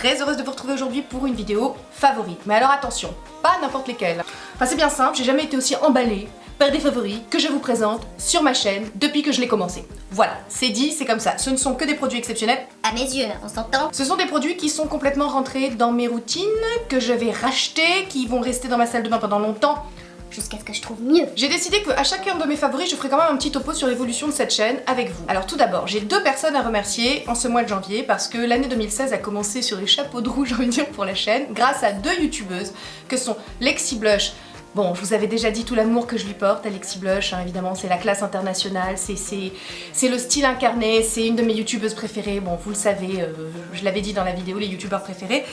très heureuse de vous retrouver aujourd'hui pour une vidéo favorite. Mais alors attention, pas n'importe lesquelles. Enfin c'est bien simple, j'ai jamais été aussi emballée par des favoris que je vous présente sur ma chaîne depuis que je l'ai commencé. Voilà, c'est dit, c'est comme ça. Ce ne sont que des produits exceptionnels. À mes yeux, on s'entend. Ce sont des produits qui sont complètement rentrés dans mes routines, que je vais racheter, qui vont rester dans ma salle de bain pendant longtemps. Jusqu'à ce que je trouve mieux. J'ai décidé qu'à chacun de mes favoris, je ferai quand même un petit topo sur l'évolution de cette chaîne avec vous. Alors tout d'abord, j'ai deux personnes à remercier en ce mois de janvier parce que l'année 2016 a commencé sur les chapeaux de roue, j'ai envie de dire, pour la chaîne, grâce à deux youtubeuses que sont Lexi Blush. Bon, je vous avais déjà dit tout l'amour que je lui porte à Lexi Blush, hein, évidemment, c'est la classe internationale, c'est le style incarné, c'est une de mes youtubeuses préférées, bon, vous le savez, je l'avais dit dans la vidéo, les youtubeurs préférés.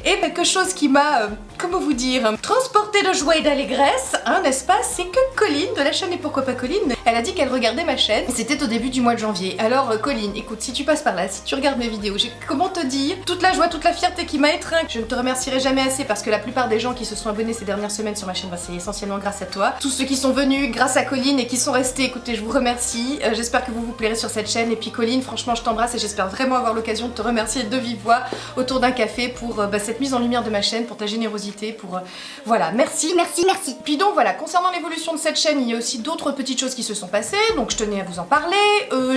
Et quelque chose qui m'a, comment vous dire, transporté de joie et d'allégresse, hein, n'est-ce pas, c'est que Colline, de la chaîne Et Pourquoi Pas Colline, elle a dit qu'elle regardait ma chaîne, c'était au début du mois de janvier. Alors Colline, écoute, si tu passes par là, si tu regardes mes vidéos, j'ai, comment te dire, toute la joie, toute la fierté qui m'a étreint, je ne te remercierai jamais assez parce que la plupart des gens qui se sont abonnés ces dernières semaines sur ma chaîne, c'est essentiellement grâce à toi. Tous ceux qui sont venus grâce à Colline et qui sont restés, écoutez, je vous remercie. J'espère que vous vous plairez sur cette chaîne. Et puis Colline, franchement, je t'embrasse et j'espère vraiment avoir l'occasion de te remercier de vive voix autour d'un café pour cette mise en lumière de ma chaîne, pour ta générosité, pour... voilà, merci. Merci, merci. Puis donc voilà, concernant l'évolution de cette chaîne, il y a aussi d'autres petites choses qui se sont passées, donc je tenais à vous en parler.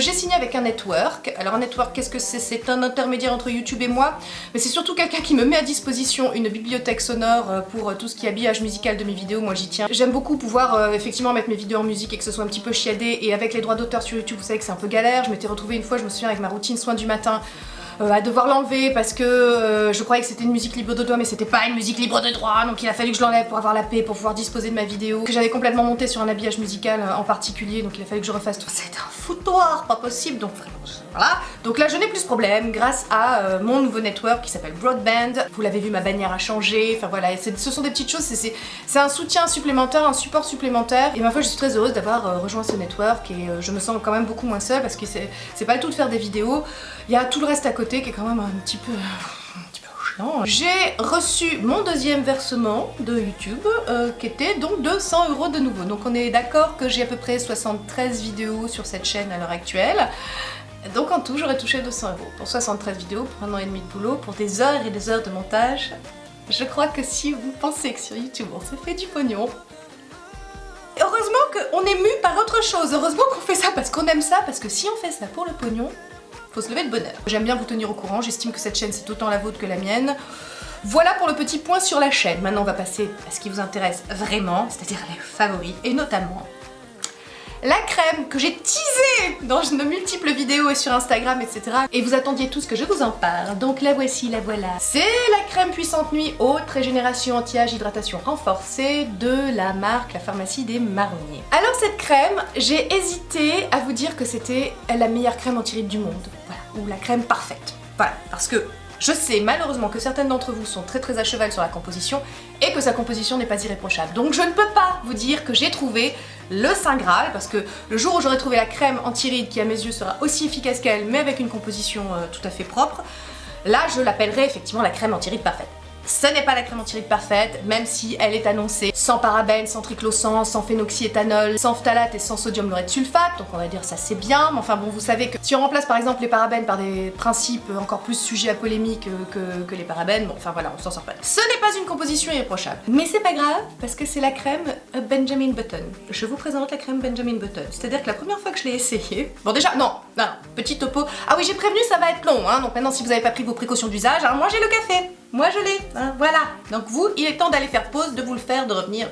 J'ai signé avec un network. Alors un network, qu'est-ce que c'est? C'est un intermédiaire entre YouTube et moi, mais c'est surtout quelqu'un qui me met à disposition une bibliothèque sonore pour tout ce qui est habillage musical de mes vidéos, moi j'y tiens. J'aime beaucoup pouvoir effectivement mettre mes vidéos en musique et que ce soit un petit peu chiadé, et avec les droits d'auteur sur YouTube, vous savez que c'est un peu galère. Je m'étais retrouvée une fois, je me souviens, avec ma routine soin du matin, à devoir l'enlever parce que je croyais que c'était une musique libre de droit, mais c'était pas une musique libre de droit, donc il a fallu que je l'enlève pour avoir la paix, pour pouvoir disposer de ma vidéo, que j'avais complètement montée sur un habillage musical en particulier, donc il a fallu que je refasse tout. C'était un foutoir, pas possible, donc vraiment, voilà. Donc là je n'ai plus ce problème grâce à mon nouveau network qui s'appelle Broadband. Vous l'avez vu, ma bannière a changé, enfin voilà, ce sont des petites choses, c'est un soutien supplémentaire, un support supplémentaire, et ma foi je suis très heureuse d'avoir rejoint ce network, et je me sens quand même beaucoup moins seule parce que c'est pas le tout de faire des vidéos, il y a tout le reste à côté qui est quand même un petit peu chiant. J'ai reçu mon deuxième versement de YouTube qui était donc de 100 € de nouveau. Donc on est d'accord que j'ai à peu près 73 vidéos sur cette chaîne à l'heure actuelle. Donc en tout j'aurais touché 200 € pour 73 vidéos, pour 1 an et demi de boulot, pour des heures et des heures de montage. Je crois que si vous pensez que sur YouTube on se fait du pognon, heureusement qu'on est mu par autre chose, heureusement qu'on fait ça parce qu'on aime ça, parce que si on fait ça pour le pognon, faut se lever de bonne heure. J'aime bien vous tenir au courant, j'estime que cette chaîne c'est autant la vôtre que la mienne. Voilà pour le petit point sur la chaîne. Maintenant on va passer à ce qui vous intéresse vraiment, c'est-à-dire les favoris, et notamment la crème que j'ai teasée dans de multiples vidéos et sur Instagram, etc. Et vous attendiez tous que je vous en parle, donc la voici, la voilà. C'est la crème Puissante Nuit Haute Régénération Anti-Âge Hydratation Renforcée de la marque La Pharmacie des Marronniers. Alors cette crème, j'ai hésité à vous dire que c'était la meilleure crème anti-rides du monde, voilà, ou la crème parfaite. Voilà, parce que je sais malheureusement que certaines d'entre vous sont très à cheval sur la composition et que sa composition n'est pas irréprochable. Donc je ne peux pas vous dire que j'ai trouvé le Saint Graal, parce que le jour où j'aurai trouvé la crème anti-rides qui à mes yeux sera aussi efficace qu'elle mais avec une composition tout à fait propre, là je l'appellerai effectivement la crème anti-rides parfaite. Ce n'est pas la crème anti-rides parfaite, même si elle est annoncée sans parabènes, sans triclosan, sans phénoxyéthanol, sans phtalate et sans sodium lauryl sulfate, donc on va dire ça c'est bien, mais enfin bon, vous savez que si on remplace par exemple les parabènes par des principes encore plus sujets à polémique que les parabènes, bon enfin voilà, on s'en sort pas. Ce n'est pas une composition irréprochable, mais c'est pas grave parce que c'est la crème Benjamin Button. Je vous présente la crème Benjamin Button, c'est-à-dire que la première fois que je l'ai essayée, bon déjà, non, petit topo, ah oui j'ai prévenu ça va être long, hein, donc maintenant si vous n'avez pas pris vos précautions d'usage, alors moi j'ai le café. Moi je l'ai, hein, voilà. Donc vous, il est temps d'aller faire pause, de vous le faire, de revenir.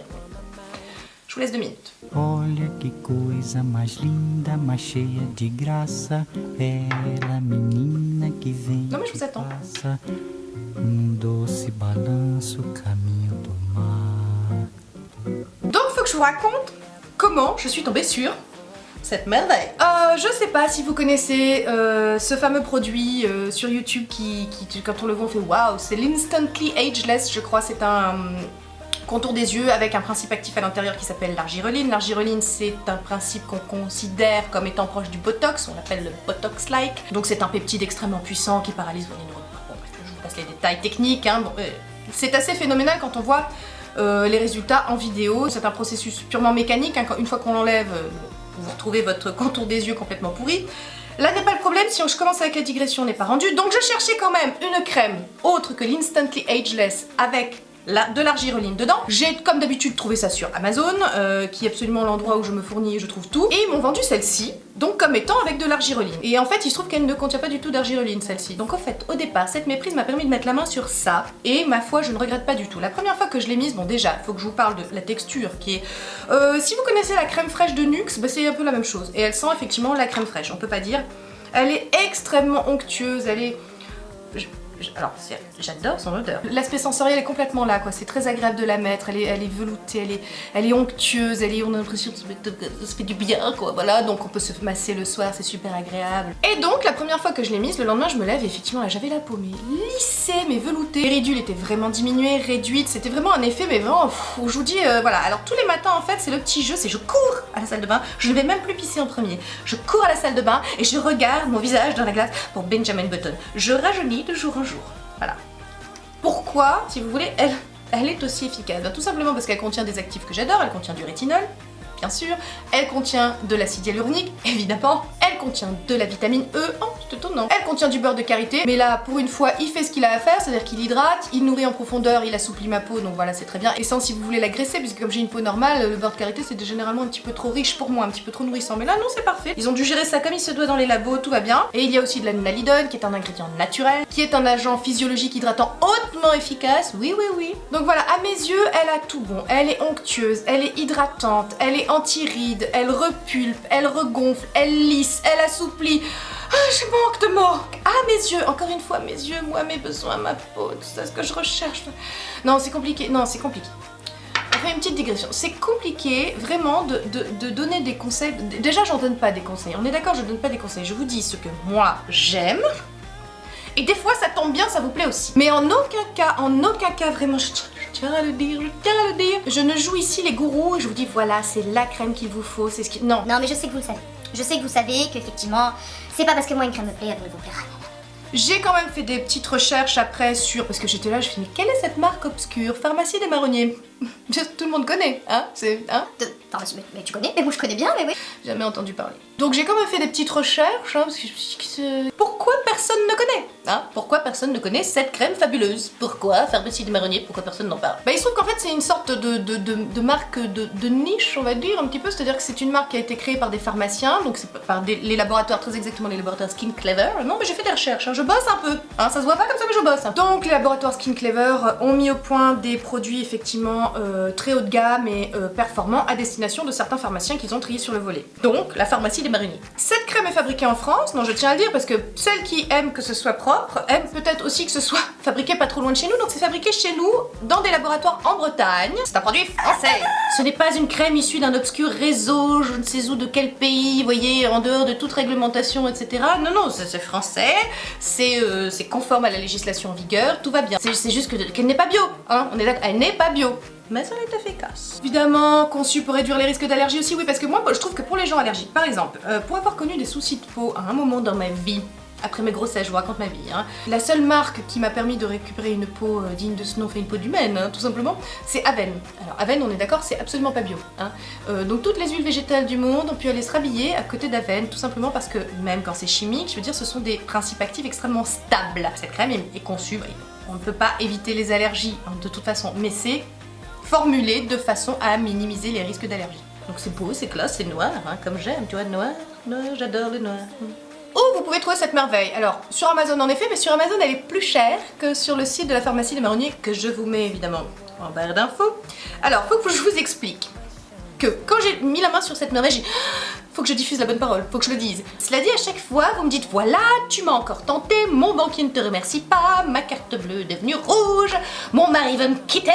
Je vous laisse 2 minutes. Olha que coisa mais linda, mais cheia de graça, ela menina que vem Non mais je vous attends. passa, doce balanço, caminho do mar. Donc faut que je vous raconte comment je suis tombée sur cette merveille. Je sais pas si vous connaissez ce fameux produit sur YouTube qui quand on le voit on fait waouh, c'est l'Instantly Ageless, je crois, c'est un contour des yeux avec un principe actif à l'intérieur qui s'appelle l'argireline. L'argireline c'est un principe qu'on considère comme étant proche du Botox, on l'appelle le Botox-like. Donc c'est un peptide extrêmement puissant qui paralyse vos neurones. Bon, je vous passe les détails techniques, hein. Bon, c'est assez phénoménal quand on voit les résultats en vidéo. C'est un processus purement mécanique, hein. Une fois qu'on l'enlève, vous retrouvez votre contour des yeux complètement pourri. Là n'est pas le problème, si je commence avec la digression, on n'est pas rendu. Donc je cherchais quand même une crème autre que l'Instantly Ageless avec de l'argireline dedans. J'ai comme d'habitude trouvé ça sur Amazon, qui est absolument l'endroit où je me fournis et je trouve tout. Et ils m'ont vendu celle-ci, donc comme étant avec de l'argireline. Et en fait il se trouve qu'elle ne contient pas du tout d'argireline celle-ci. Donc en fait au départ cette méprise m'a permis de mettre la main sur ça. Et ma foi je ne regrette pas du tout. La première fois que je l'ai mise, bon déjà il faut que je vous parle de la texture qui est... si vous connaissez la crème fraîche de NYX, bah, c'est un peu la même chose. Et elle sent effectivement la crème fraîche, on peut pas dire. Elle est extrêmement onctueuse, elle est... Alors, j'adore son odeur. L'aspect sensoriel est complètement là, quoi. C'est très agréable de la mettre. Elle est veloutée, elle est onctueuse. On a l'impression que ça se fait du bien, quoi. Voilà, donc on peut se masser le soir, c'est super agréable. Et donc, la première fois que je l'ai mise, le lendemain, je me lève et effectivement, là, j'avais la peau mais lissée, mais veloutée. Les ridules étaient vraiment diminuées, réduites. C'était vraiment un effet, mais vraiment, je vous dis, voilà. Alors, tous les matins, en fait, c'est le petit jeu, c'est je cours à la salle de bain. Je ne vais même plus pisser en premier. Je cours à la salle de bain et je regarde mon visage dans la glace pour Benjamin Button. Je rajeunis de jour en jour. Voilà. Pourquoi, si vous voulez, elle est aussi efficace? Tout simplement parce qu'elle contient des actifs que j'adore, elle contient du rétinol, bien sûr, elle contient de l'acide hyaluronique, évidemment, elle contient de la vitamine E, oh, c'est étonnant, elle contient du beurre de karité, mais là, pour une fois, il fait ce qu'il a à faire, c'est-à-dire qu'il hydrate, il nourrit en profondeur, il assouplit ma peau, donc voilà, c'est très bien, et sans si vous voulez l'agraisser, puisque comme j'ai une peau normale, le beurre de karité, c'est généralement un petit peu trop riche pour moi, un petit peu trop nourrissant, mais là, non, c'est parfait. Ils ont dû gérer ça comme il se doit dans les labos, tout va bien, et il y a aussi de la nalidone, qui est un ingrédient naturel, qui est un agent physiologique hydratant hautement efficace, oui, oui, oui. Donc voilà, à mes yeux, elle a tout bon, elle est onctueuse, elle est hydratante, elle est anti-rides, elle repulpe, elle regonfle, elle lisse, elle assouplit. Ah, je manque de manque. Ah, mes yeux, encore une fois, mes yeux, moi, mes besoins, ma peau, tout ça, ce que je recherche. Non, c'est compliqué, non, c'est compliqué. On fait une petite digression. C'est compliqué, vraiment, de donner des conseils. Déjà, j'en donne pas des conseils. On est d'accord, je donne pas des conseils. Je vous dis ce que moi, j'aime. Et des fois, ça tombe bien, ça vous plaît aussi. Mais en aucun cas, vraiment, je tiens à le dire, je ne joue ici les gourous et je vous dis, voilà, c'est la crème qu'il vous faut, c'est ce qui... Non. Non, mais je sais que vous le savez. Je sais que vous savez qu'effectivement, c'est pas parce que moi une crème me plaît, elle vous plaira. J'ai quand même fait des petites recherches après sur... Parce que j'étais là, je me suis dit, mais quelle est cette marque obscure? Pharmacie des Marronniers. Tout le monde connaît, hein? C'est... Hein? Mais tu connais? Mais moi je connais bien, mais oui. Jamais entendu parler. Donc j'ai quand même fait des petites recherches, hein, parce que je me suis dit, pourquoi personne ne connaît? Hein? Pourquoi personne ne connaît cette crème fabuleuse? Pourquoi Pharmacie des Marronniers? Pourquoi personne n'en parle? Bah il se trouve qu'en fait c'est une sorte de marque de niche, on va dire, un petit peu. C'est-à-dire que c'est une marque qui a été créée par des pharmaciens, donc c'est par les laboratoires, très exactement les laboratoires Skin Clever. Non mais j'ai fait des recherches, hein, je bosse un peu. Hein, ça se voit pas comme ça mais je bosse. Hein. Donc les laboratoires Skin Clever ont mis au point des produits effectivement très haut de gamme et performants à destination de certains pharmaciens qu'ils ont triés sur le volet. Donc la pharmacie des Marronniers. Cette crème est fabriquée en France, non je tiens à le dire parce que celles qui aiment que ce soit propre aiment peut-être aussi que ce soit fabriqué pas trop loin de chez nous, donc c'est fabriqué chez nous dans des laboratoires en Bretagne. C'est un produit français. Ce n'est pas une crème issue d'un obscur réseau, je ne sais où de quel pays, vous voyez, en dehors de toute réglementation, etc. Non, non, c'est français, c'est conforme à la législation en vigueur, tout va bien. C'est juste qu'elle n'est pas bio, hein, on est d'accord, elle n'est pas bio. Mais ça est efficace. Évidemment, conçu pour réduire les risques d'allergie aussi, oui, parce que moi, je trouve que pour les gens allergiques, par exemple, pour avoir connu des soucis de peau à un moment dans ma vie, après mes grossesses, je vous raconte ma vie, hein, la seule marque qui m'a permis de récupérer une peau digne de ce nom, fait une peau d'humaine, hein, tout simplement, c'est Avène. Alors Avène, on est d'accord, c'est absolument pas bio. Hein. Donc toutes les huiles végétales du monde ont pu aller se rhabiller à côté d'Avène, tout simplement parce que, même quand c'est chimique, je veux dire, ce sont des principes actifs extrêmement stables. Cette crème est conçue, on ne peut pas éviter les allergies, hein, de toute façon, mais c'est formulé de façon à minimiser les risques d'allergie. Donc c'est beau, c'est classe, c'est noir, hein, comme j'aime, tu vois, noir, j'adore le noir. Où vous pouvez trouver cette merveille? Alors, sur Amazon en effet, mais sur Amazon elle est plus chère que sur le site de la pharmacie des Marronniers, que je vous mets évidemment en barre d'infos. Alors, faut que je vous explique que quand j'ai mis la main sur cette merveille, j'ai... Faut que je diffuse la bonne parole, faut que je le dise. Cela dit, à chaque fois, vous me dites, voilà, tu m'as encore tenté, mon banquier ne te remercie pas, ma carte bleue est devenue rouge, mon mari va me quitter.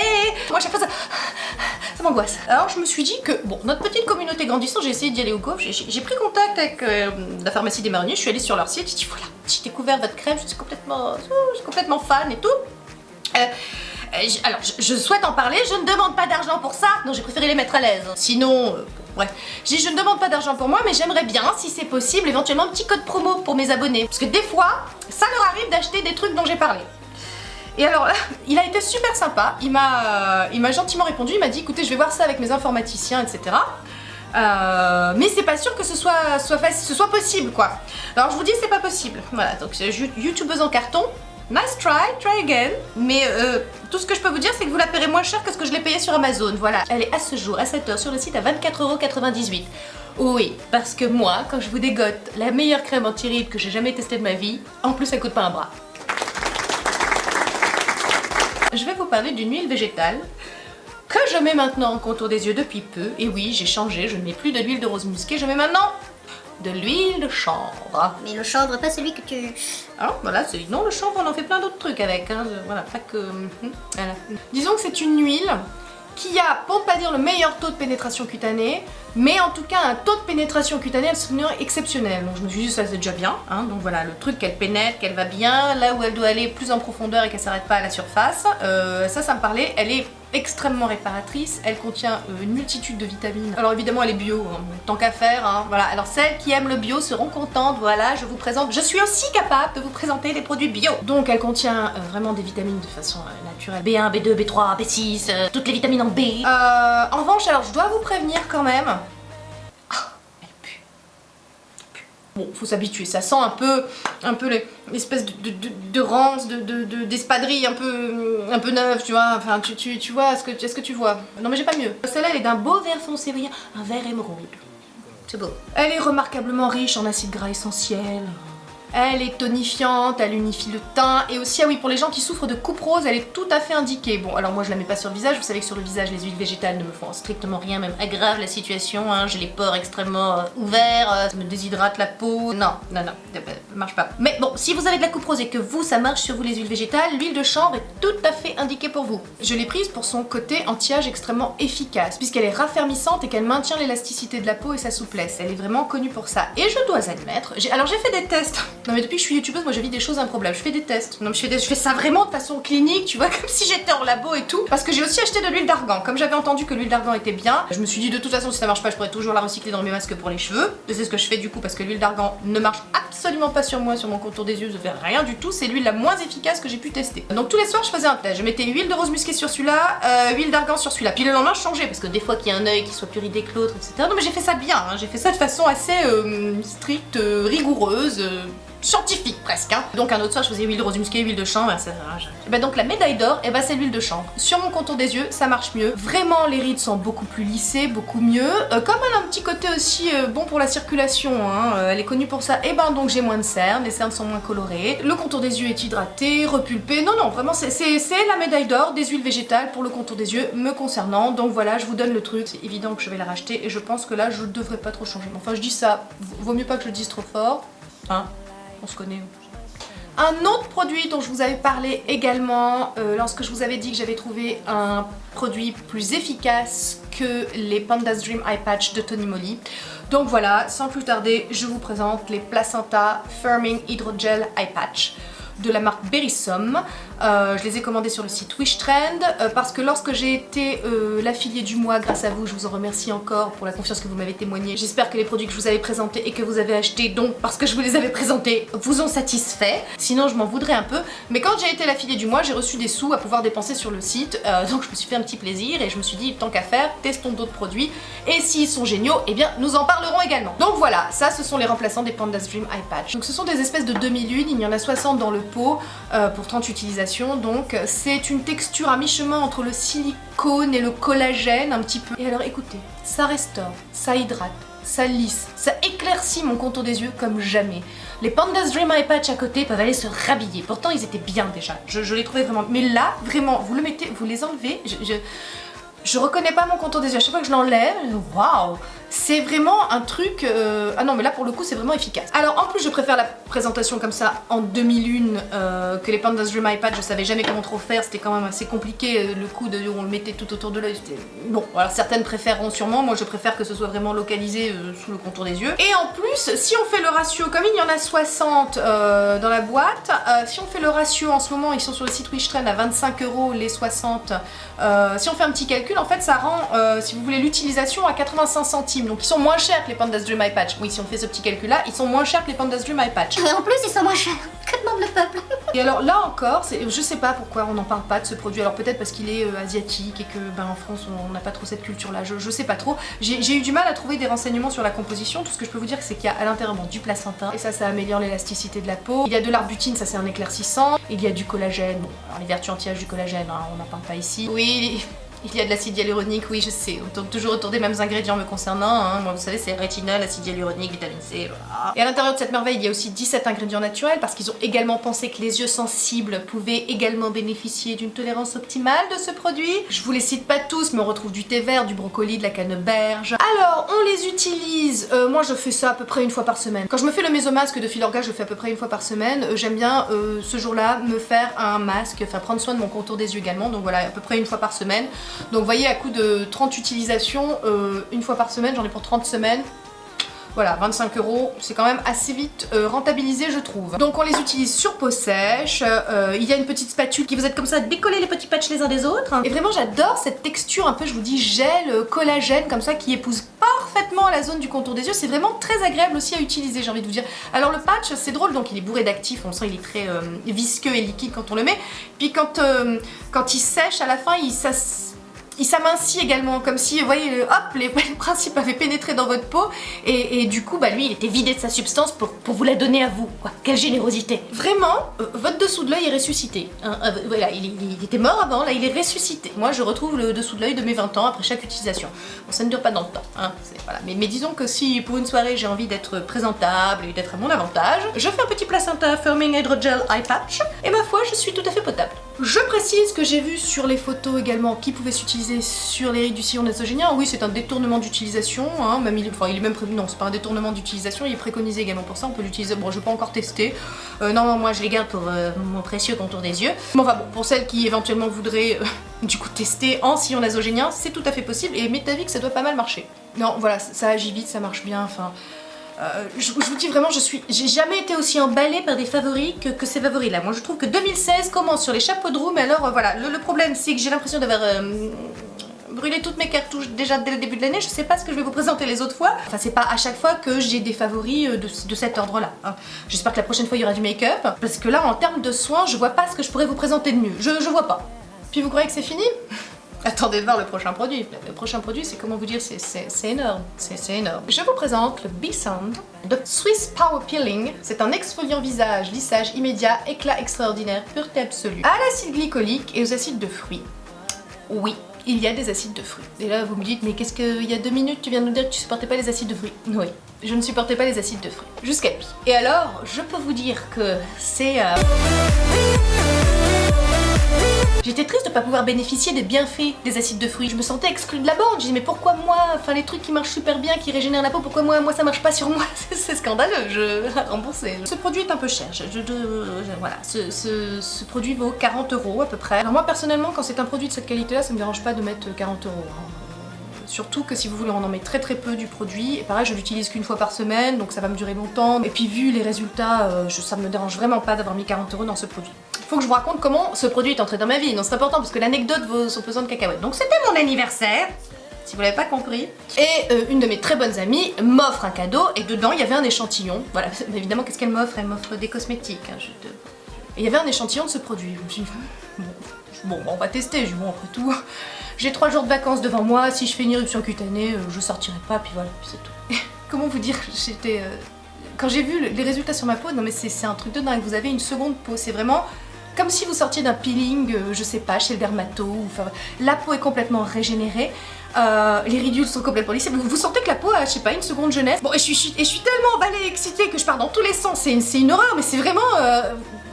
Moi, à chaque fois, ça m'angoisse. Alors, je me suis dit que, bon, notre petite communauté grandissante, j'ai essayé d'y aller au coffre, j'ai pris contact avec la pharmacie des Marronniers, je suis allée sur leur site, j'ai dit, voilà, j'ai découvert votre crème, je suis complètement fan et tout. Alors, je souhaite en parler, je ne demande pas d'argent pour ça. Non, j'ai préféré les mettre à l'aise. Sinon, bref. Je ne demande pas d'argent pour moi, mais j'aimerais bien, si c'est possible, éventuellement un petit code promo pour mes abonnés. Parce que des fois, ça leur arrive d'acheter des trucs dont j'ai parlé. Et alors là, il a été super sympa. Il m'a gentiment répondu, il m'a dit, écoutez, je vais voir ça avec mes informaticiens, etc. Mais c'est pas sûr que ce soit possible quoi. Alors je vous dis c'est pas possible. Voilà, donc youtubeuse en carton. Nice try again. Mais tout ce que je peux vous dire c'est que vous la paierez moins cher que ce que je l'ai payé sur Amazon. Voilà, elle est à ce jour, à cette heure, sur le site à 24,98 €. Oui, parce que moi, quand je vous dégote la meilleure crème anti-rides que j'ai jamais testée de ma vie, en plus elle coûte pas un bras. Je vais vous parler d'une huile végétale que je mets maintenant en contour des yeux depuis peu. Et oui, j'ai changé, je ne mets plus de l'huile de rose musquée, je mets maintenant de l'huile de chanvre. Mais le chanvre, pas celui que tu... Alors voilà, non, le chanvre, on en fait plein d'autres trucs avec. Hein, voilà, pas que... Voilà. Disons que c'est une huile qui a, pour ne pas dire le meilleur taux de pénétration cutanée, mais en tout cas un taux de pénétration cutanée absolument exceptionnel. Donc je me suis dit ça c'est déjà bien, hein. Donc voilà, le truc qu'elle pénètre, qu'elle va bien, là où elle doit aller plus en profondeur et qu'elle s'arrête pas à la surface, ça me parlait. Elle est extrêmement réparatrice, elle contient une multitude de vitamines. Alors évidemment elle est bio, hein, tant qu'à faire, hein. Voilà. Alors celles qui aiment le bio seront contentes, voilà, je suis aussi capable de vous présenter des produits bio. Donc elle contient vraiment des vitamines de façon naturelle, B1, B2, B3, B6, toutes les vitamines en B. En revanche, alors je dois vous prévenir quand même, elle pue. Bon, faut s'habituer, ça sent un peu l'espèce de rance, d'espadrille un peu neuve, tu vois, enfin tu vois, est-ce que tu vois? Non mais j'ai pas mieux. Celle-là elle est d'un beau vert foncé brillant, un vert émeraude. C'est beau. Elle est remarquablement riche en acides gras essentiels. Elle est tonifiante, elle unifie le teint et aussi, ah oui, pour les gens qui souffrent de coupe rose, elle est tout à fait indiquée. Bon, alors moi je la mets pas sur le visage, vous savez que sur le visage les huiles végétales ne me font strictement rien, même aggravent la situation, hein. J'ai les pores extrêmement ouverts, ça me déshydrate la peau. Non, ça marche pas. Mais bon, si vous avez de la coupe rose et que vous, ça marche sur vous les huiles végétales, l'huile de chanvre est tout à fait indiquée pour vous. Je l'ai prise pour son côté anti-âge extrêmement efficace, puisqu'elle est raffermissante et qu'elle maintient l'élasticité de la peau et sa souplesse. Elle est vraiment connue pour ça. Et je dois admettre, alors j'ai fait des tests. Non mais depuis que je suis youtubeuse, moi je vis des choses improbables, je fais des tests. Non mais je fais ça vraiment de façon clinique, tu vois, comme si j'étais en labo et tout. Parce que j'ai aussi acheté de l'huile d'argan. Comme j'avais entendu que l'huile d'argan était bien, je me suis dit de toute façon si ça marche pas, je pourrais toujours la recycler dans mes masques pour les cheveux. Et c'est ce que je fais du coup parce que l'huile d'argan ne marche absolument pas sur moi, sur mon contour des yeux, je fais rien du tout. C'est l'huile la moins efficace que j'ai pu tester. Donc tous les soirs je faisais un test. Je mettais huile de rose musquée sur celui-là, huile d'argan sur celui-là. Puis le lendemain je changeais parce que des fois qu'il y a un œil qui soit plus ridé que l'autre, etc. Non mais j'ai fait ça bien, hein. J'ai fait ça de façon assez stricte, rigoureuse. Scientifique presque, hein. Donc un autre soir je faisais huile de rose musquée, huile de chanvre, etc. Et ben donc la médaille d'or, et ben c'est l'huile de chanvre. Sur mon contour des yeux, ça marche mieux. Vraiment les rides sont beaucoup plus lissées, beaucoup mieux. Comme elle a un petit côté aussi bon pour la circulation, hein, elle est connue pour ça, et ben donc j'ai moins de cernes, les cernes sont moins colorées. Le contour des yeux est hydraté, repulpé. Non vraiment c'est la médaille d'or des huiles végétales pour le contour des yeux me concernant. Donc voilà, je vous donne le truc, c'est évident que je vais la racheter et je pense que là je devrais pas trop changer. Enfin je dis ça, vaut mieux pas que je le dise trop fort, hein. On se connaît. Un autre produit dont je vous avais parlé également lorsque je vous avais dit que j'avais trouvé un produit plus efficace que les Panda's Dream Eye Patch de Tony Moly. Donc voilà, sans plus tarder, je vous présente les Placenta Firming Hydrogel Eye Patch de la marque Berrysom. Je les ai commandés sur le site Wishtrend parce que lorsque j'ai été l'affiliée du mois, grâce à vous, je vous en remercie encore pour la confiance que vous m'avez témoignée. J'espère que les produits que je vous avais présentés et que vous avez achetés, donc parce que je vous les avais présentés, vous ont satisfait. Sinon je m'en voudrais un peu. Mais quand j'ai été l'affiliée du mois, j'ai reçu des sous à pouvoir dépenser sur le site. Donc je me suis fait un petit plaisir et je me suis dit tant qu'à faire, testons d'autres produits. Et s'ils sont géniaux, eh bien nous en parlerons également. Donc voilà, ça ce sont les remplaçants des Panda's Dream Eye Patch. Donc ce sont des espèces de demi-lunes, il y en a 60 dans le pot pour 30 utilisations. Donc c'est une texture à mi-chemin entre le silicone et le collagène un petit peu. Et alors écoutez, ça restaure, ça hydrate, ça lisse, ça éclaircit mon contour des yeux comme jamais. Les Panda's Dream Eye Patch à côté peuvent aller se rhabiller, pourtant ils étaient bien déjà, je les trouvais vraiment, mais là vraiment vous le mettez, vous les enlevez, je reconnais pas mon contour des yeux, à chaque fois que je l'enlève, waouh, c'est vraiment un truc, ah non mais là pour le coup c'est vraiment efficace. Alors en plus je préfère la présentation comme ça en demi-lune que les Panda's Dream Eye Patch, je savais jamais comment trop faire, c'était quand même assez compliqué, le coup de on le mettait tout autour de l'œil, bon, alors certaines préféreront sûrement, moi je préfère que ce soit vraiment localisé sous le contour des yeux. Et en plus, si on fait le ratio, comme il y en a 60 dans la boîte, si on fait le ratio en ce moment, ils sont sur le site Wishtrend à 25 € les 60, si on fait un petit calcul, en fait ça rend, si vous voulez, l'utilisation à 85 centimes. centimes, donc ils sont moins chers que les Pandas Dream Eye Patch. Oui, si on fait ce petit calcul là, ils sont moins chers que les Pandas Dream Eye Patch. Et en plus, ils sont moins chers. Que demande le peuple? Et alors là encore, je sais pas pourquoi on n'en parle pas de ce produit. Alors peut-être parce qu'il est asiatique et que en France on n'a pas trop cette culture là, je sais pas trop. J'ai eu du mal à trouver des renseignements sur la composition. Tout ce que je peux vous dire c'est qu'il y a à l'intérieur du placenta, et ça améliore l'élasticité de la peau. Il y a de l'arbutine, ça c'est un éclaircissant. Il y a du collagène, bon alors les vertus anti-âge du collagène, hein, on n'en parle pas ici. Oui, il y a de l'acide hyaluronique, oui je sais, on tourne toujours autour des mêmes ingrédients me concernant, hein. Moi vous savez c'est rétinol, acide hyaluronique, vitamine C, voilà. Et à l'intérieur de cette merveille il y a aussi 17 ingrédients naturels parce qu'ils ont également pensé que les yeux sensibles pouvaient également bénéficier d'une tolérance optimale de ce produit. Je vous les cite pas tous mais on retrouve du thé vert, du brocoli, de la canneberge. Alors on les utilise, moi je fais ça à peu près une fois par semaine. Quand je me fais le mésomasque de Filorga je le fais à peu près une fois par semaine. J'aime bien ce jour-là me faire un masque, enfin prendre soin de mon contour des yeux également, donc voilà à peu près une fois par semaine. Donc vous voyez à coup de 30 utilisations, une fois par semaine, j'en ai pour 30 semaines. Voilà, 25 €, c'est quand même assez vite rentabilisé je trouve. Donc on les utilise sur peau sèche, il y a une petite spatule qui vous aide comme ça à décoller les petits patchs les uns des autres. Et vraiment j'adore cette texture un peu, je vous dis, gel, collagène comme ça qui épouse parfaitement la zone du contour des yeux. C'est vraiment très agréable aussi à utiliser, j'ai envie de vous dire. Alors le patch c'est drôle, donc il est bourré d'actifs, on sent il est très visqueux et liquide quand on le met. Puis quand il sèche à la fin, il s'amincit également, comme si, vous voyez, hop, les principes avaient pénétré dans votre peau, et du coup, bah lui, il était vidé de sa substance pour vous la donner à vous, quoi. Quelle générosité. Vraiment, votre dessous de l'œil est ressuscité. Hein, voilà, il était mort avant, là, il est ressuscité. Moi, je retrouve le dessous de l'œil de mes 20 ans après chaque utilisation. Bon, ça ne dure pas dans le temps, hein, voilà. Mais disons que si, pour une soirée, j'ai envie d'être présentable et d'être à mon avantage, je fais un petit placenta Firming Hydrogel Eye Patch, et ma foi, je suis tout à fait potable. Je précise que j'ai vu sur les photos également qui pouvait s'utiliser sur les rides du sillon nasogénien. Oui, c'est un détournement d'utilisation, hein, même il est même prévu, non, c'est pas un détournement d'utilisation, il est préconisé également pour ça, on peut l'utiliser, bon, je vais pas encore tester, non, moi je les garde pour mon précieux contour des yeux. Mais enfin bon, pour celles qui éventuellement voudraient du coup tester en sillon nasogénien, c'est tout à fait possible, et m'est avis que ça doit pas mal marcher. Non, voilà, ça agit vite, ça marche bien, enfin... je vous dis vraiment, j'ai jamais été aussi emballée par des favoris que ces favoris là. Moi je trouve que 2016 commence sur les chapeaux de roue, mais alors voilà, le problème c'est que j'ai l'impression d'avoir brûlé toutes mes cartouches déjà dès le début de l'année. Je sais pas ce que je vais vous présenter les autres fois. Enfin c'est pas à chaque fois que j'ai des favoris de cet ordre là, hein. J'espère que la prochaine fois il y aura du make-up, parce que là en termes de soins je vois pas ce que je pourrais vous présenter de mieux, je vois pas. Puis vous croyez que c'est fini? Attendez de voir le prochain produit. Le prochain produit, c'est comment vous dire, c'est énorme. C'est énorme. Je vous présente le B-Sound de Swiss Power Peeling. C'est un exfoliant visage, lissage immédiat, éclat extraordinaire, pureté absolue, à l'acide glycolique et aux acides de fruits. Oui, il y a des acides de fruits. Et là, vous me dites, mais qu'est-ce qu'il y a 2 minutes, tu viens de nous dire que tu supportais pas les acides de fruits? Oui, je ne supportais pas les acides de fruits. Jusqu'à pis. Et alors, je peux vous dire que c'est... J'étais triste de pas pouvoir bénéficier des bienfaits des acides de fruits. Je me sentais exclue de la bande. Je disais mais pourquoi moi, enfin les trucs qui marchent super bien, qui régénèrent la peau, pourquoi moi ça marche pas sur moi? C'est scandaleux, je rembourser. Ce produit est un peu cher. Voilà, ce produit vaut 40 € à peu près. Alors moi personnellement, quand c'est un produit de cette qualité-là, ça me dérange pas de mettre 40 €. Surtout que si vous voulez, on en met très peu du produit. Et pareil, je l'utilise qu'une fois par semaine, donc ça va me durer longtemps. Et puis vu les résultats, ça me dérange vraiment pas d'avoir mis 40 € dans ce produit. Faut que je vous raconte comment ce produit est entré dans ma vie. Donc c'est important parce que l'anecdote vaut son pesant de cacahuètes. Donc c'était mon anniversaire, si vous l'avez pas compris. Et une de mes très bonnes amies m'offre un cadeau et dedans il y avait un échantillon. Voilà, évidemment qu'est-ce qu'elle m'offre? Elle m'offre des cosmétiques. Hein, Et il y avait un échantillon de ce produit. Je me suis dit, bon, on va tester. Je dis bon, après tout, j'ai 3 jours de vacances devant moi. Si je fais une éruption cutanée, je sortirai pas. Puis voilà, puis c'est tout. Comment vous dire, j'étais... Quand j'ai vu les résultats sur ma peau, non mais c'est un truc de dingue. Vous avez une seconde peau. C'est vraiment... comme si vous sortiez d'un peeling, je sais pas, chez le dermato, enfin, la peau est complètement régénérée, les ridules sont complètement lissées, vous sentez que la peau a, je sais pas, une seconde jeunesse. Bon, et je suis tellement emballée, excitée que je pars dans tous les sens, c'est une horreur, mais c'est vraiment,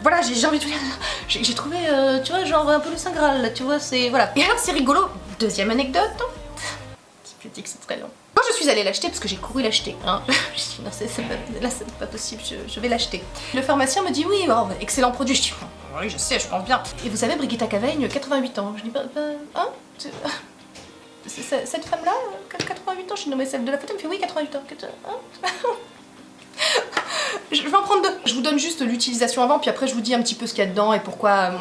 voilà, j'ai envie de vous dire, j'ai trouvé, tu vois, genre un peu le Saint Graal, là, tu vois, c'est, voilà. Et alors c'est rigolo, deuxième anecdote, je dis que c'est très long. Moi je suis allée l'acheter parce que j'ai couru l'acheter, hein. Je dis non, là c'est pas possible, je vais l'acheter. Le pharmacien me dit oui, oh, excellent produit, je dis oui je sais, je pense bien. Et vous savez, Brigitte Caveigne, 88 ans, je dis hein, cette femme là, 88 ans, je dis non mais celle de la photo, elle me fait oui 88 ans, hein. Je vais en prendre 2. Je vous donne juste l'utilisation avant, puis après je vous dis un petit peu ce qu'il y a dedans et pourquoi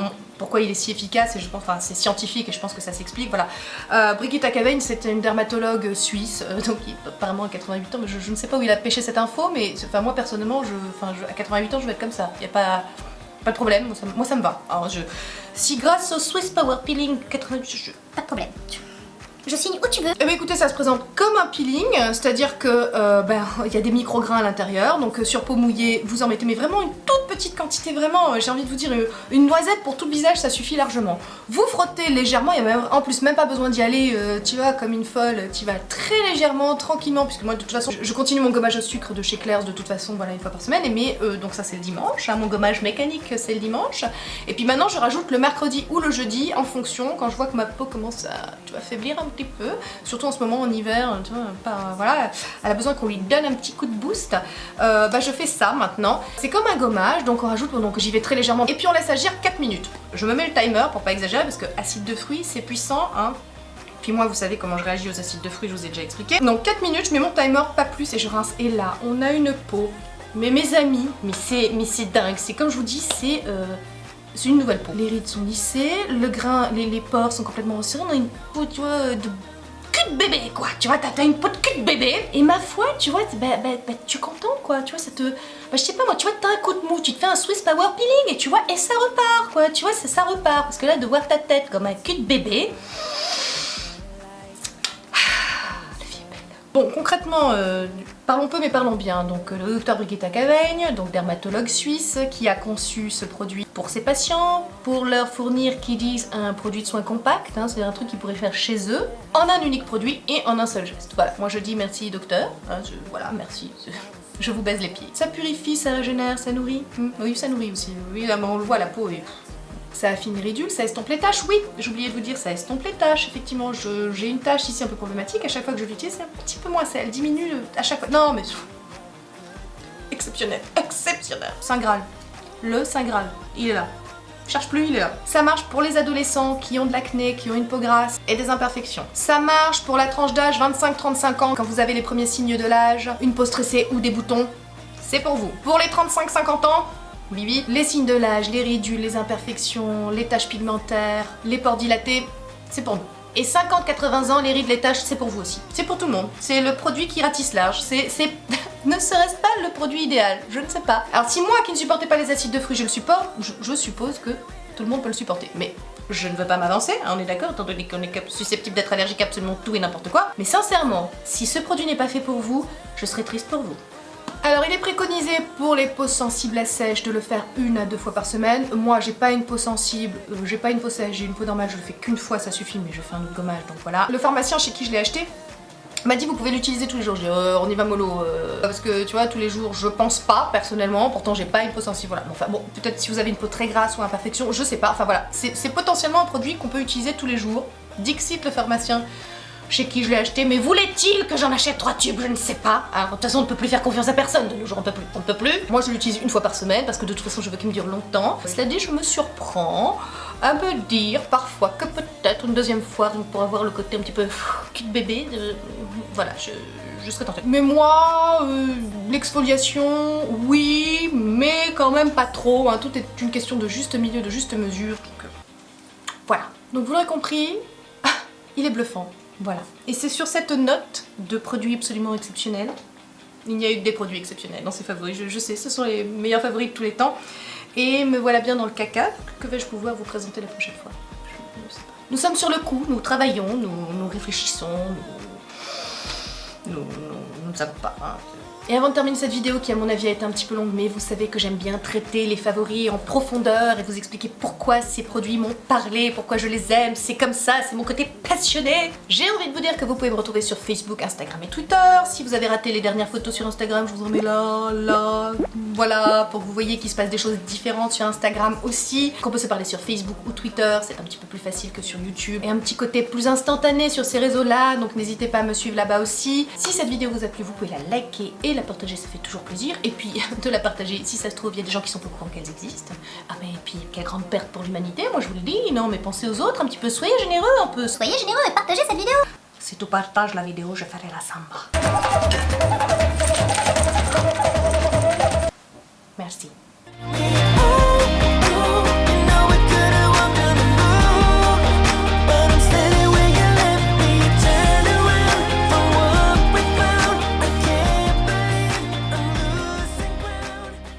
il est si efficace, et je pense, enfin c'est scientifique et je pense que ça s'explique, voilà. Brigitte Cavaigne, c'est une dermatologue suisse, donc apparemment à 88 ans, mais je ne sais pas où il a pêché cette info, mais enfin moi personnellement, à 88 ans je vais être comme ça, il n'y a pas de problème, moi ça me va. Alors si grâce au Swiss Power Peeling 88, Pas de problème. Je signe où tu veux. Eh bien écoutez, ça se présente comme un peeling, c'est-à-dire que il y a des micro-grains à l'intérieur, donc sur peau mouillée, vous en mettez mais vraiment une toute petite quantité, vraiment, j'ai envie de vous dire, une noisette pour tout le visage, ça suffit largement. Vous frottez légèrement, il y a en plus même pas besoin d'y aller, tu vas comme une folle, tu vas très légèrement, tranquillement, puisque moi de toute façon, je continue mon gommage au sucre de chez Claire's de toute façon, voilà, une fois par semaine, mais donc ça c'est le dimanche, hein, mon gommage mécanique c'est le dimanche, et puis maintenant je rajoute le mercredi ou le jeudi en fonction, quand je vois que ma peau commence à faiblir un petit peu, surtout en ce moment en hiver, tu vois, voilà, elle a besoin qu'on lui donne un petit coup de boost, je fais ça maintenant. C'est comme un gommage, donc on rajoute, donc j'y vais très légèrement, et puis on laisse agir 4 minutes. Je me mets le timer pour pas exagérer, parce que acide de fruits c'est puissant, hein. Puis moi, vous savez comment je réagis aux acides de fruits, je vous ai déjà expliqué. Donc 4 minutes, je mets mon timer, pas plus, et je rince. Et là, on a une peau, mais mes amis, mais c'est dingue, c'est comme je vous dis, c'est une nouvelle peau. Les rides sont lissées, le grain, les pores sont complètement resserrés, on a une peau, tu vois, de cul de bébé, quoi, tu vois, t'as une peau de cul de bébé, et ma foi, tu vois, tu es content, quoi, tu vois, ça te... je sais pas, moi, tu vois, t'as un coup de mou, tu te fais un Swiss Power Peeling, et tu vois, et ça repart, quoi, tu vois, ça repart, parce que là, de voir ta tête comme un cul de bébé... la vie est belle. Bon, concrètement, parlons peu mais parlons bien. Donc le docteur Brigitte Cavaigne, donc dermatologue suisse, qui a conçu ce produit pour ses patients, pour leur fournir, qu'ils disent, un produit de soins compact, hein, c'est un truc qu'ils pourraient faire chez eux, en un unique produit et en un seul geste. Voilà, moi je dis merci docteur, hein, voilà, merci. Je vous baise les pieds. Ça purifie, ça régénère, ça nourrit. Oui, ça nourrit aussi. Oui, là, on le voit, la peau est... Ça affine les ridules, ça estompe les taches, oui, j'ai oublié de vous dire, ça estompe les taches, effectivement, j'ai une tache ici un peu problématique, à chaque fois que je l'utilise, c'est un petit peu moins, elle diminue à chaque fois, non mais... Exceptionnel, exceptionnel. Saint Graal, le Saint Graal, il est là. Cherche plus, il est là. Ça marche pour les adolescents qui ont de l'acné, qui ont une peau grasse et des imperfections. Ça marche pour la tranche d'âge 25-35 ans, quand vous avez les premiers signes de l'âge, une peau stressée ou des boutons, c'est pour vous. Pour les 35-50 ans, Bibi, les signes de l'âge, les ridules, les imperfections, les taches pigmentaires, les pores dilatés, c'est pour nous. Et 50-80 ans, les rides, les taches, c'est pour vous aussi. C'est pour tout le monde. C'est le produit qui ratisse large. C'est ne serait-ce pas le produit idéal? Je ne sais pas. Alors si moi qui ne supportais pas les acides de fruits, je le supporte, je suppose que tout le monde peut le supporter. Mais je ne veux pas m'avancer, hein, on est d'accord, étant donné qu'on est susceptible d'être allergique à absolument tout et n'importe quoi. Mais sincèrement, si ce produit n'est pas fait pour vous, je serais triste pour vous. Alors il est préconisé pour les peaux sensibles à sèche de le faire 1 à 2 fois par semaine. Moi j'ai pas une peau sensible, j'ai pas une peau sèche, j'ai une peau normale, je le fais qu'une fois, ça suffit, mais je fais un autre gommage, donc voilà. Le pharmacien chez qui je l'ai acheté m'a dit vous pouvez l'utiliser tous les jours. J'ai dit on y va mollo, parce que tu vois tous les jours je pense pas personnellement, pourtant j'ai pas une peau sensible, voilà. Enfin bon, peut-être si vous avez une peau très grasse ou imperfection, je sais pas, enfin voilà. C'est potentiellement un produit qu'on peut utiliser tous les jours. Dixit le pharmacien chez qui je l'ai acheté, mais voulait-il que j'en achète 3 tubes? Je ne sais pas. Alors, de toute façon, on ne peut plus faire confiance à personne de nos jours, on ne peut plus. Moi, je l'utilise 1 fois par semaine parce que de toute façon, je veux qu'il me dure longtemps. Cela dit, je me surprends à me dire parfois que peut-être une 2e fois, pour avoir le côté un petit peu cul de bébé, voilà, je serais tentée. Mais moi, l'exfoliation, oui, mais quand même pas trop. Hein. Tout est une question de juste milieu, de juste mesure. Donc, voilà. Donc, vous l'aurez compris, il est bluffant. Voilà. Et c'est sur cette note de produits absolument exceptionnels, il n'y a eu que des produits exceptionnels dans ces favoris, je sais, ce sont les meilleurs favoris de tous les temps. Et me voilà bien dans le caca, que vais-je pouvoir vous présenter la prochaine fois? Je ne sais pas. Nous sommes sur le coup, nous travaillons, nous réfléchissons, nous ne savons pas. Hein. Et avant de terminer cette vidéo qui à mon avis a été un petit peu longue, mais vous savez que j'aime bien traiter les favoris en profondeur et vous expliquer pourquoi ces produits m'ont parlé, pourquoi je les aime, c'est comme ça, c'est mon côté passionné. J'ai envie de vous dire que vous pouvez me retrouver sur Facebook, Instagram et Twitter. Si vous avez raté les dernières photos sur Instagram, je vous en mets là, voilà, pour que vous voyez qu'il se passe des choses différentes sur Instagram aussi. Qu'on peut se parler sur Facebook ou Twitter, c'est un petit peu plus facile que sur YouTube. Et un petit côté plus instantané sur ces réseaux-là, donc n'hésitez pas à me suivre là-bas aussi. Si cette vidéo vous a plu, vous pouvez la liker et la partager, ça fait toujours plaisir. Et puis de la partager, si ça se trouve, il y a des gens qui sont pas au courant qu'elles existent. Ah mais et puis quelle grande perte pour l'humanité, moi je vous le dis, non mais pensez aux autres un petit peu, soyez généreux un peu. Soyez généreux et partagez cette vidéo. Si tu partages la vidéo, je ferai la samba.